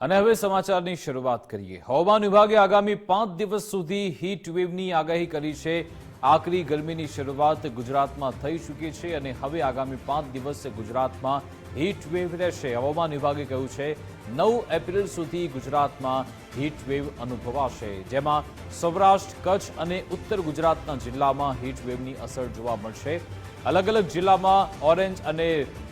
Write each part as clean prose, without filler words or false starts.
અને હવે સમાચારની શરૂઆત કરીએ। હવામાન વિભાગે આગામી 5 દિવસ સુધી હીટ વેવની આગાહી કરી છે। આકરી ગરમીની શરૂઆત ગુજરાતમાં થઈ ચૂકી છે અને હવે આગામી 5 દિવસ ગુજરાતમાં હીટ વેવ રહેશે। હવામાન વિભાગે કહ્યું છે 9 એપ્રિલ સુધી ગુજરાતમાં હીટ વેવ અનુભવાશે, જેમાં સૌરાષ્ટ્ર, કચ્છ અને ઉત્તર ગુજરાતના જિલ્લામાં હીટ વેવની અસર જોવા મળશે। અલગ અલગ જિલ્લામાં ઓરેન્જ અને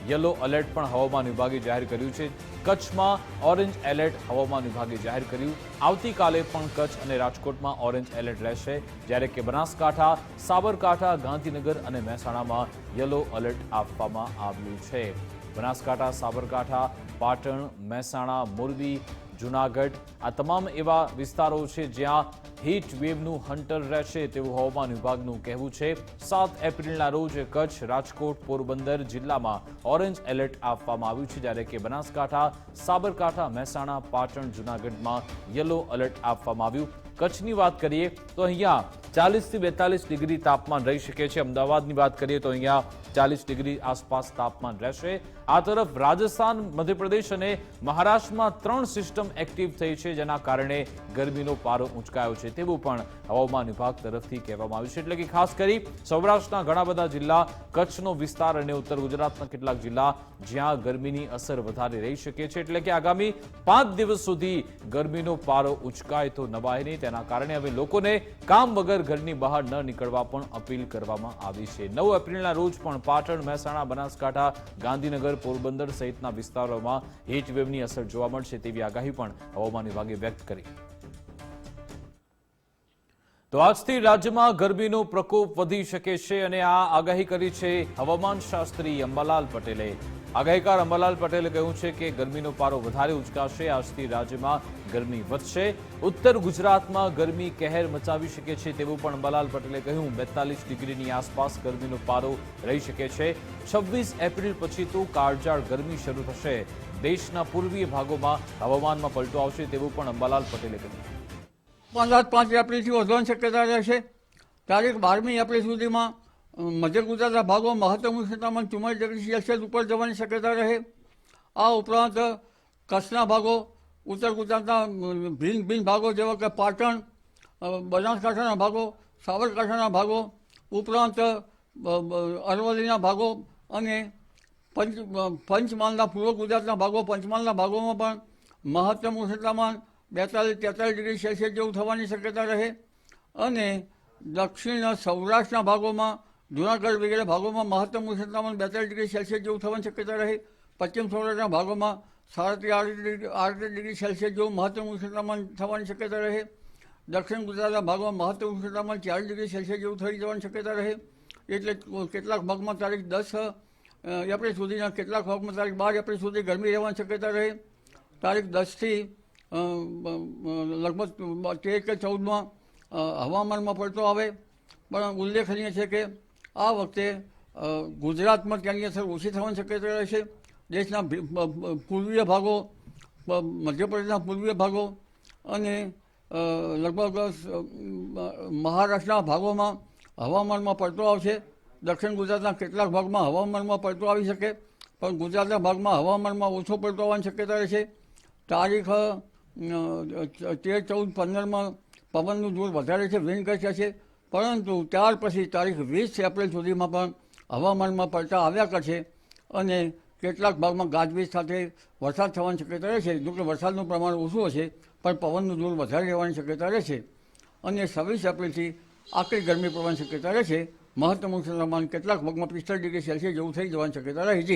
યલો એલર્ટ પણ હવામાન વિભાગે જાહેર કર્યું છે। કચ્છમાં ઓરેન્જ એલર્ટ હવામાન વિભાગે જાહેર કર્યું। આવતીકાલે પણ કચ્છ અને રાજકોટમાં ઓરેન્જ એલર્ટ રહેશે, જ્યારે કે બનાસકાંઠા, સાબરકાંઠા, ગાંધીનગર અને મહેસાણામાં યલો એલર્ટ આપવામાં આવ્યું છે। બનાસકાંઠા, સાબરકાંઠા, પાટણ, મહેસાણા, મોરબી, જૂનાગઢ આ તમામ એવા વિસ્તારો છે જ્યાં હીટ વેવનું હન્ટર રહેશે તેવું હવામાન વિભાગનું કહેવું છે। 7 એપ્રિલના રોજ કચ્છ, રાજકોટ, પોરબંદર જિલ્લામાં ઓરેન્જ એલર્ટ આપવામાં આવ્યું છે, જ્યારે કે બનાસકાંઠા, સાબરકાંઠા, મહેસાણા, પાટણ, જૂનાગઢમાં યલો એલર્ટ આપવામાં આવ્યું। કચ્છની વાત કરીએ તો અહીંયા 40 થી 42 ડિગ્રી તાપમાન રહી શકે છે। અમદાવાદની વાત કરીએ તો અહીંયા 40 ડિગ્રી આસપાસ તાપમાન રહેશે। આ તરફ રાજસ્થાન, મધ્યપ્રદેશ અને મહારાષ્ટ્રમાં 3 સિસ્ટમ એક્ટિવ થઈ છે, જેના કારણે ગરમીનો પારો ઊંચકાયો છે તેવું પણ હવામાન વિભાગ તરફથી કહેવામાં આવ્યું છે। એટલે કે ખાસ કરી સૌરાષ્ટ્રના ઘણા બધા જિલ્લા, કચ્છનો વિસ્તાર અને ઉત્તર ગુજરાતના કેટલાક જિલ્લા જ્યાં ગરમીની અસર વધારે રહી શકે છે। એટલે કે આગામી 5 દિવસ સુધી ગરમીનો પારો ઊંચકાય તો નવાય નહીં, તેના કારણે હવે લોકોને કામ વગર ઘરની બહાર ન નીકળવા પણ અપીલ કરવામાં આવી છે। 9 એપ્રિલના રોજ પણ પાટણ, મહેસાણા, બનાસકાંઠા, ગાંધીનગર, પોરબંદર સહિતના વિસ્તારોમાં હીટ વેવની અસર જોવા મળશે તેવી આગાહી પણ હવામાન વિભાગે વ્યક્ત કરી। તો આજથી રાજ્યમાં ગરમીનો પ્રકોપ વધી શકે છે અને આ આગાહી કરી છે હવામાન શાસ્ત્રી અંબાલાલ પટેલે। આગાહીકાર અંબાલાલ પટેલે કહ્યું છે કે ગરમીનો પારો વધારે ઉંચકાશે। આજથી રાજ્યમાં ગરમી વધશે। ઉત્તર ગુજરાતમાં ગરમી કહેર મચાવી શકે છે તેવું પણ અંબાલાલ પટેલે કહ્યું। 42 ડિગ્રીની આસપાસ ગરમીનો પારો રહી શકે છે। 26 એપ્રિલ પછી તો કાળઝાળ ગરમી શરૂ થશે। દેશના પૂર્વીય ભાગોમાં હવામાનમાં પલટો આવશે તેવું પણ અંબાલાલ પટેલે કહ્યું। 5 એપ્રિલથી વધવાની શક્યતા રહેશે। તારીખ 12મી એપ્રિલ સુધીમાં મધ્ય ગુજરાતના ભાગોમાં મહત્તમ ઉષ્ણતામાન 44 ડિગ્રી સેલ્સિયસ ઉપર જવાની શક્યતા રહે। આ ઉપરાંત કચ્છના ભાગો, ઉત્તર ગુજરાતના ભિન્ન ભાગો જેવા કે પાટણ, બનાસકાંઠાના ભાગો, સાબરકાંઠાના ભાગો, ઉપરાંત અરવલ્લીના ભાગો અને પંચમહાલના પૂર્વ ગુજરાતના ભાગો, પંચમહાલના ભાગોમાં પણ મહત્તમ ઉષ્ણતામાન 42-43 ડિગ્રી સેલ્સિયસ જેવું થવાની શક્યતા રહે। અને દક્ષિણ સૌરાષ્ટ્રના ભાગોમાં, જૂનાગઢ વગેરે ભાગોમાં મહત્તમ ઉષ્ણતામાન 42 ડિગ્રી સેલ્સિયસ જેવું થવાની શક્યતા રહે। પશ્ચિમ સૌરાષ્ટ્રના ભાગોમાં 37-38 ડિગ્રી સેલ્સિયસ જેવું મહત્તમ ઉષ્ણતામાન થવાની શક્યતા રહે। દક્ષિણ ગુજરાતના ભાગમાં મહત્તમ ઉષ્ણતામાન 40 ડિગ્રી સેલ્સિયસ જેવું થઈ જવાની શક્યતા રહે। એટલે કેટલાક ભાગમાં તારીખ 10 એપ્રિલ સુધીના, કેટલાક ભાગમાં તારીખ 12 એપ્રિલ સુધી ગરમી રહેવાની શક્યતા રહે। તારીખ 10થી લગભગ 13 કે 14માં હવામાનમાં પલટો આવે। પણ ઉલ્લેખનીય છે કે આ વખતે ગુજરાતમાં તેની અસર ઓછી થવાની શક્યતા રહેશે। દેશના પૂર્વીય ભાગો, મધ્યપ્રદેશના પૂર્વીય ભાગો અને લગભગ મહારાષ્ટ્રના ભાગોમાં હવામાનમાં પલટો આવશે। દક્ષિણ ગુજરાતના કેટલાક ભાગમાં હવામાનમાં પલટો આવી શકે, પણ ગુજરાતના ભાગમાં હવામાનમાં ઓછો પલટો આવવાની શક્યતા રહેશે। તારીખ 13, 14, 15માં પવનનું જોર વધારે છે, વિન્ડ ગસ્ટ છે, પરંતુ ત્યાર પછી તારીખ 20 એપ્રિલ સુધીમાં પણ હવામાનમાં પલટા આવ્યા કરશે અને કેટલાક ભાગમાં ગાજવીજ સાથે વરસાદ થવાની શક્યતા રહેશે। જોકે વરસાદનું પ્રમાણ ઓછું હશે, પણ પવનનું જોર વધારે રહેવાની શક્યતા રહેશે। અને 26 એપ્રિલથી આકરી ગરમી પડવાની શક્યતા રહેશે। મહત્તમ ઉષ્ણતામાન કેટલાક ભાગમાં 45 ડિગ્રી સેલ્સિયસ જેવું થઈ જવાની શક્યતા રહે છે।